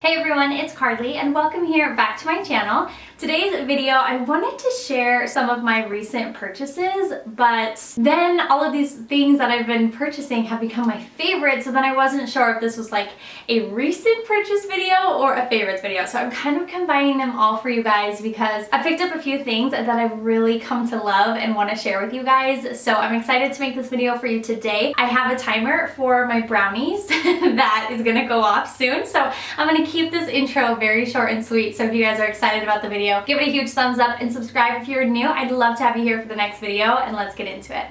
Hey everyone, it's Karlee and welcome here back to my channel. Today's video, I wanted to share some of my recent purchases, but then all of these things that I've been purchasing have become my favorites, so then I wasn't sure if this was like a recent purchase video or a favorites video. So I'm kind of combining them all for you guys because I picked up a few things that I've really come to love and want to share with you guys. So I'm excited to make this video for you today. I have a timer for my brownies that is gonna go off soon, so I'm gonna keep this intro very short and sweet. So if you guys are excited about the video, give it a huge thumbs up and subscribe if you're new. I'd love to have you here for the next video, and let's get into it.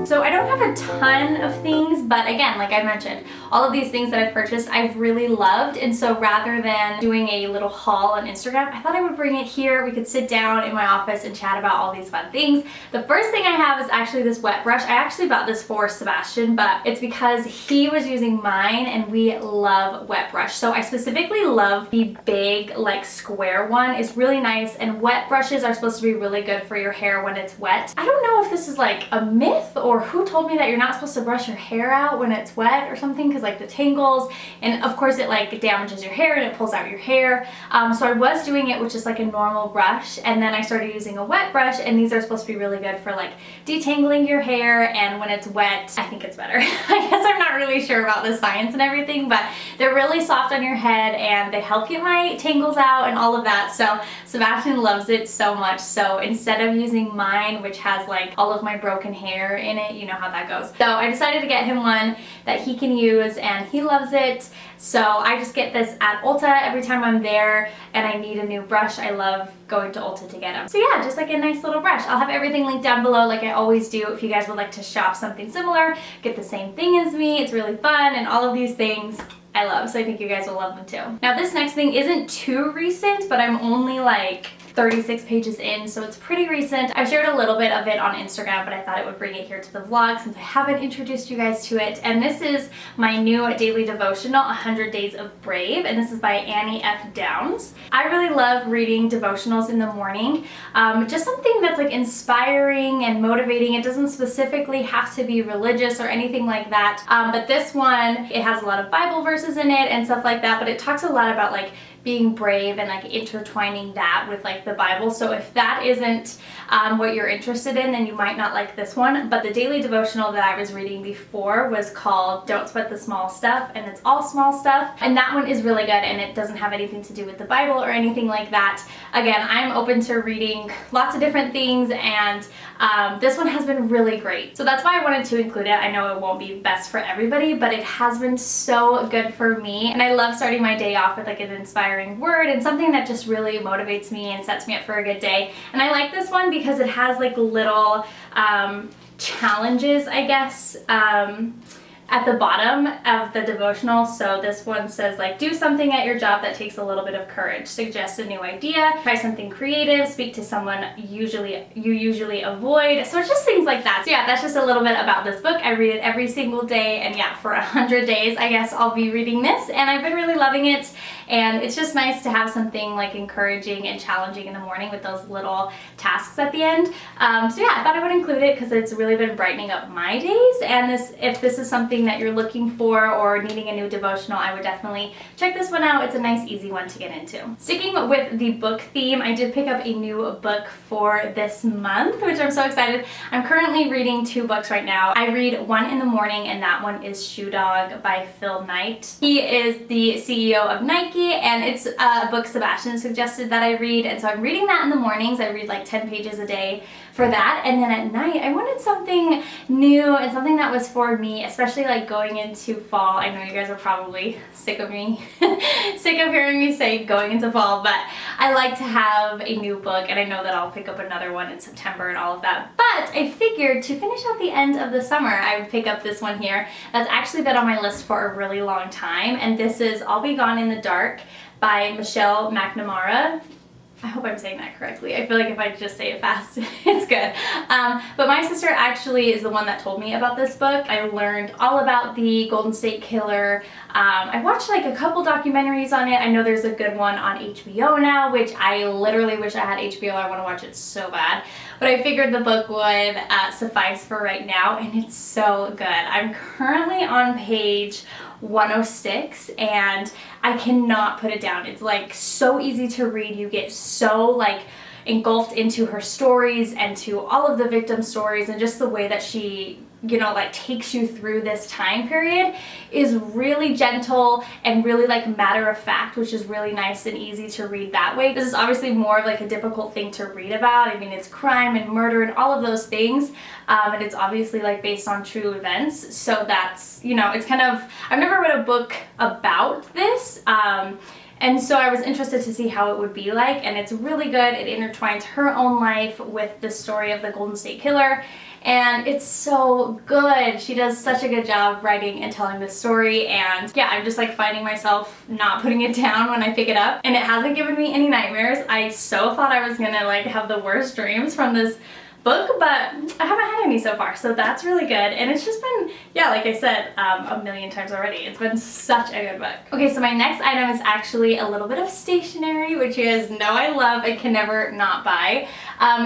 So I don't have a ton of things, but again, like I mentioned, all of these things that I've purchased, I've really loved. And so rather than doing a little haul on Instagram, I thought I would bring it here. We could sit down in my office and chat about all these fun things. The first thing I have is actually this wet brush. I actually bought this for Sebastian, but it's because he was using mine and we love wet brush. So I specifically love the big, like square one. It's really nice, and wet brushes are supposed to be really good for your hair when it's wet. I don't know if this is like a myth or who told me that you're not supposed to brush your hair out when it's wet or something, because like the tangles, and of course it like damages your hair and it pulls out your hair. So I was doing it with just like a normal brush, and then I started using a wet brush, and these are supposed to be really good for like detangling your hair, and when it's wet, I think it's better. I guess I'm not really sure about the science and everything, but they're really soft on your head and they help get my tangles out and all of that. So Sebastian loves it so much. So instead of using mine, which has like all of my broken hair in it, you know how that goes. So I decided to get him one that he can use and he loves it. So I just get this at Ulta every time I'm there and I need a new brush. I love going to Ulta to get them. So yeah, just like a nice little brush. I'll have everything linked down below like I always do if you guys would like to shop something similar, get the same thing as me. It's really fun, and all of these things I love, so I think you guys will love them too. Now this next thing isn't too recent, but I'm only like 36 pages in, so it's pretty recent. I shared a little bit of it on Instagram, but I thought I would bring it here to the vlog since I haven't introduced you guys to it. And this is my new daily devotional, 100 Days of Brave, and this is by Annie F. Downs. I really love reading devotionals in the morning. Just something that's like inspiring and motivating. It doesn't specifically have to be religious or anything like that, but this one, it has a lot of Bible verses in it and stuff like that, but it talks a lot about like being brave and like intertwining that with like the Bible. So if that isn't what you're interested in, then you might not like this one. But the daily devotional that I was reading before was called Don't Sweat the Small Stuff, and it's all small stuff. And that one is really good, and it doesn't have anything to do with the Bible or anything like that. Again, I'm open to reading lots of different things, and this one has been really great. So that's why I wanted to include it. I know it won't be best for everybody, but it has been so good for me. And I love starting my day off with like an inspiring word and something that just really motivates me and sets me up for a good day. And I like this one because it has like little challenges, I guess, at the bottom of the devotional. So this one says like, do something at your job that takes a little bit of courage, suggest a new idea, try something creative, speak to someone you usually avoid. So it's just things like that. So yeah, that's just a little bit about this book. I read it every single day, and yeah, for 100 days I guess I'll be reading this, and I've been really loving it. And it's just nice to have something like encouraging and challenging in the morning with those little tasks at the end. So yeah, I thought I would include it because it's really been brightening up my days. And if this is something that you're looking for or needing a new devotional, I would definitely check this one out. It's a nice, easy one to get into. Sticking with the book theme, I did pick up a new book for this month, which I'm so excited. I'm currently reading 2 books right now. I read one in the morning, and that one is Shoe Dog by Phil Knight. He is the CEO of Nike, and it's a book Sebastian suggested that I read, and so I'm reading that in the mornings. I read like 10 pages a day for that, and then at night I wanted something new and something that was for me, especially like going into fall. I know you guys are probably sick of me, sick of hearing me say going into fall, but I like to have a new book, and I know that I'll pick up another one in September and all of that. But I figured to finish out the end of the summer, I would pick up this one here that's actually been on my list for a really long time, and this is I'll Be Gone in the Dark by Michelle McNamara. I hope I'm saying that correctly. I feel like if I just say it fast, it's good. But my sister actually is the one that told me about this book. I learned all about the Golden State Killer. I watched like a couple documentaries on it. I know there's a good one on HBO now, which I literally wish I had HBO. I want to watch it so bad. But I figured the book would suffice for right now, and it's so good. I'm currently on page 106, and I cannot put it down. It's like so easy to read. You get so like engulfed into her stories and to all of the victim stories, and just the way that she, you know, like takes you through this time period is really gentle and really like matter of fact, which is really nice and easy to read that way. This is obviously more of like a difficult thing to read about. I mean, it's crime and murder and all of those things, and it's obviously like based on true events, so that's, you know, it's kind of, I've never read a book about this, and so I was interested to see how it would be like, and it's really good. It intertwines her own life with the story of the Golden State Killer, and it's so good. She does such a good job writing and telling this story, and yeah, I'm just like finding myself not putting it down when I pick it up, and it hasn't given me any nightmares. I so thought I was gonna like have the worst dreams from this book, but I haven't had any so far, so that's really good. And it's just been, yeah, like I said a million times already, it's been such a good book. Okay, so my next item is actually a little bit of stationery, which you guys know I love and can never not buy.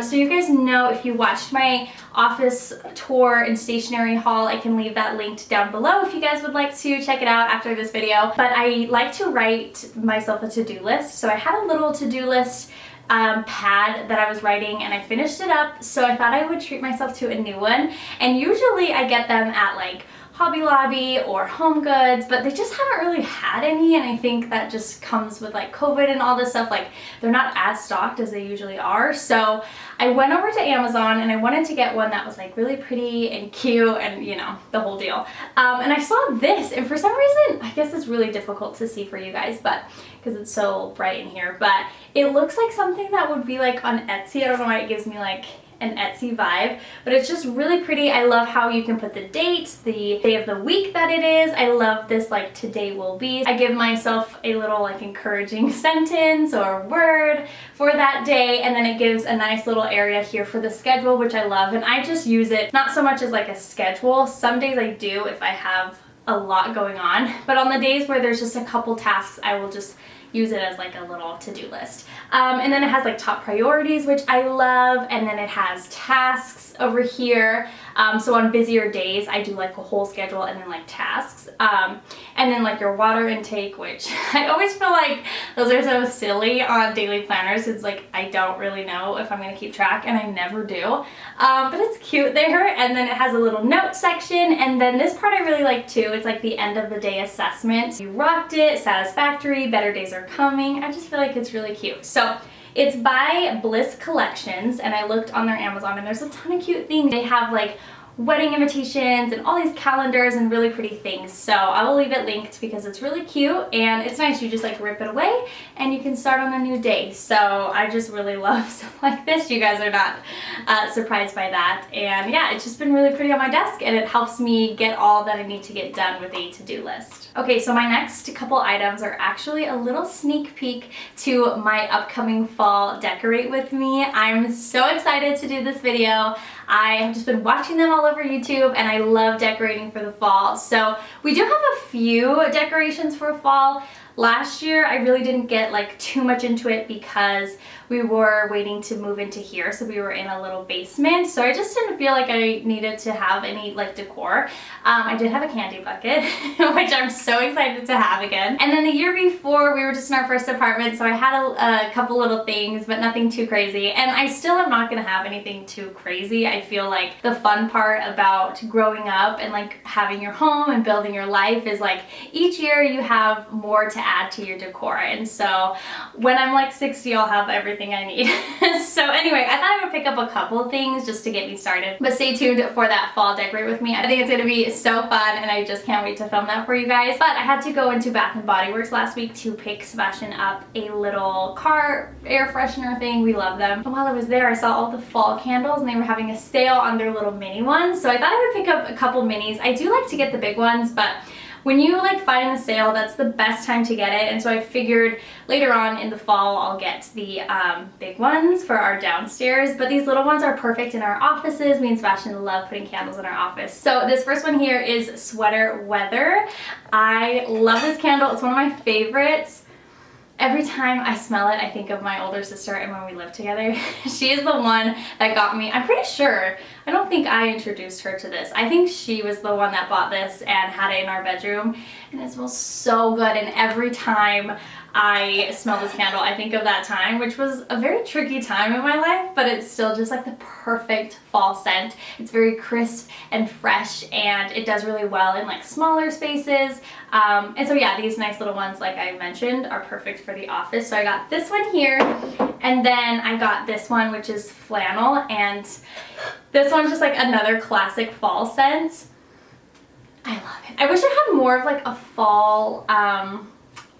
So you guys know, if you watched my office tour and stationery haul, I can leave that linked down below if you guys would like to check it out after this video. But I like to write myself a to-do list, so I had a little to-do list pad that I was writing, and I finished it up, so I thought I would treat myself to a new one. And usually I get them at like Hobby Lobby or Home Goods, but they just haven't really had any, and I think that just comes with like COVID and all this stuff. Like, they're not as stocked as they usually are. So I went over to Amazon and I wanted to get one that was like really pretty and cute and, you know, the whole deal. And I saw this, and for some reason, I guess it's really difficult to see for you guys, but because it's so bright in here, but it looks like something that would be like on Etsy. I don't know why it gives me like an Etsy vibe, but it's just really pretty. I love how you can put the date, the day of the week that it is. I love this like today will be. I give myself a little like encouraging sentence or word for that day, and then it gives a nice little area here for the schedule, which I love. And I just use it not so much as like a schedule. Some days I do if I have a lot going on, but on the days where there's just a couple tasks, I will just use it as like a little to-do list. And then it has like top priorities, which I love, and then it has tasks over here. So on busier days, I do like a whole schedule and then like tasks. And then like your water intake, which I always feel like those are so silly on daily planners. It's like, I don't really know if I'm gonna keep track, and I never do. But it's cute there. And then it has a little note section. And then this part I really like too. It's like the end of the day assessment. You rocked it, satisfactory, better days are coming. I just feel like it's really cute. So it's by Bliss Collections, and I looked on their Amazon, and there's a ton of cute things. They have like wedding invitations and all these calendars and really pretty things. So I will leave it linked because it's really cute and it's nice. You just like rip it away and you can start on a new day. So I just really love stuff like this. You guys are not surprised by that. And yeah, it's just been really pretty on my desk, and it helps me get all that I need to get done with a to-do list. Okay, so my next couple items are actually a little sneak peek to my upcoming fall decorate with me. I'm so excited to do this video. I have just been watching them all over YouTube, and I love decorating for the fall. So we do have a few decorations for fall. Last year, I really didn't get like too much into it because we were waiting to move into here, so we were in a little basement. So I just didn't feel like I needed to have any like decor. I did have a candy bucket, which I'm so excited to have again. And then the year before, we were just in our first apartment, so I had a couple little things, but nothing too crazy. And I still am not gonna have anything too crazy. I feel like the fun part about growing up and like having your home and building your life is like each year you have more to add to your decor. And so when I'm like 60, I'll have everything I need. So anyway, I thought I would pick up a couple of things just to get me started. But stay tuned for that fall decorate with me. I think it's gonna be so fun, and I just can't wait to film that for you guys. But I had to go into Bath & Body Works last week to pick Sebastian up a little car air freshener thing. We love them. And while I was there, I saw all the fall candles, and they were having a sale on their little mini ones. So I thought I would pick up a couple minis. I do like to get the big ones, but when you like find the sale, that's the best time to get it. And so I figured later on in the fall, I'll get the big ones for our downstairs. But these little ones are perfect in our offices. Me and Sebastian love putting candles in our office. So this first one here is Sweater Weather. I love this candle. It's one of my favorites. every time I smell it, I think of my older sister and when we lived together. She is the one that got me, I'm pretty sure, I don't think I introduced her to this. I think she was the one that bought this and had it in our bedroom, and it smells so good, and every time I smell this candle, I think of that time, which was a very tricky time in my life, but it's still just like the perfect fall scent. It's very crisp and fresh, and it does really well in like smaller spaces. And so yeah, these nice little ones, like I mentioned, are perfect for the office. So I got this one here, and then I got this one, which is flannel, and this one's just like another classic fall scent. I love it. I wish it had more of like a fall,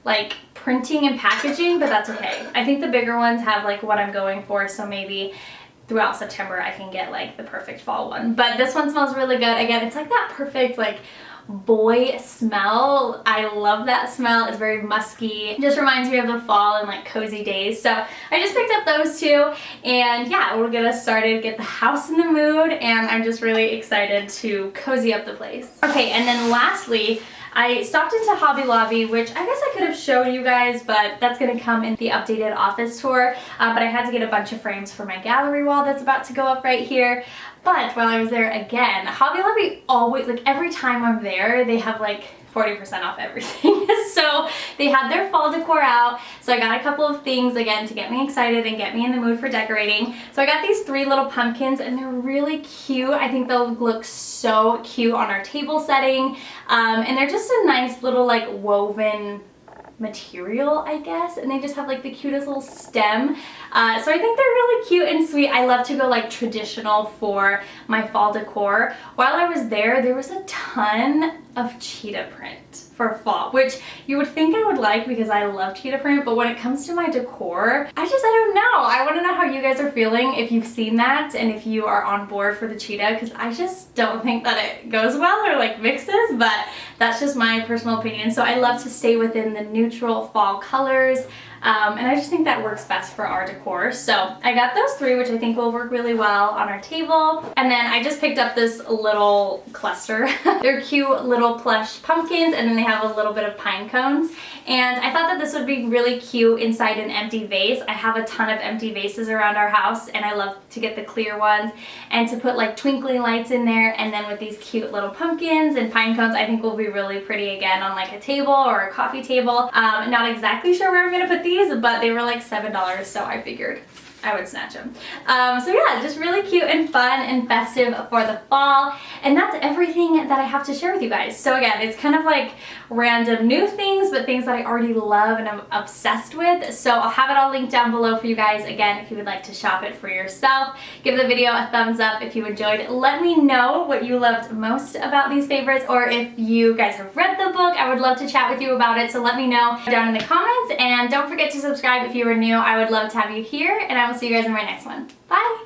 like printing and packaging, but that's okay. I think the bigger ones have like what I'm going for, so maybe throughout September I can get like the perfect fall one. But this one smells really good. Again, it's like that perfect like boy smell. I love that smell. It's very musky. It just reminds me of the fall and like cozy days. So I just picked up those two, and yeah, we'll get us started, get the house in the mood, and I'm just really excited to cozy up the place. Okay, and then lastly, I stopped into Hobby Lobby, which I guess I could have showed you guys, but that's gonna come in the updated office tour. But I had to get a bunch of frames for my gallery wall that's about to go up right here. But while I was there again, Hobby Lobby always, like every time I'm there, they have like 40% off everything. So they had their fall decor out. So I got a couple of things again to get me excited and get me in the mood for decorating. So I got these 3 little pumpkins, and they're really cute. I think they'll look so cute on our table setting. And they're just a nice little like woven material, I guess, and they just have like the cutest little stem. So I think they're really cute and sweet. I love to go like traditional for my fall decor. While I was there, there was a ton of cheetah print for fall, which you would think I would like because I love cheetah print, but when it comes to my decor, I don't know. I want to know how you guys are feeling, if you've seen that and if you are on board for the cheetah, because I just don't think that it goes well or like mixes, but that's just my personal opinion. So I love to stay within the neutral fall colors. And I just think that works best for our decor. So I got those 3, which I think will work really well on our table. And then I just picked up this little cluster. They're cute little plush pumpkins, and then they have a little bit of pine cones. And I thought that this would be really cute inside an empty vase. I have a ton of empty vases around our house, and I love to get the clear ones and to put like twinkling lights in there. And then with these cute little pumpkins and pine cones, I think will be really pretty again on like a table or a coffee table. Not exactly sure where I'm gonna put these, but they were like $7, so I figured I would snatch them. So yeah, just really cute and fun and festive for the fall. And that's everything that I have to share with you guys. So again, it's kind of like random new things, but things that I already love and I'm obsessed with. So I'll have it all linked down below for you guys. Again, if you would like to shop it for yourself, give the video a thumbs up if you enjoyed. Let me know what you loved most about these favorites, or if you guys have read the book, I would love to chat with you about it. So let me know down in the comments, and don't forget to subscribe if you are new. I would love to have you here, and I will see you guys in my next one. Bye!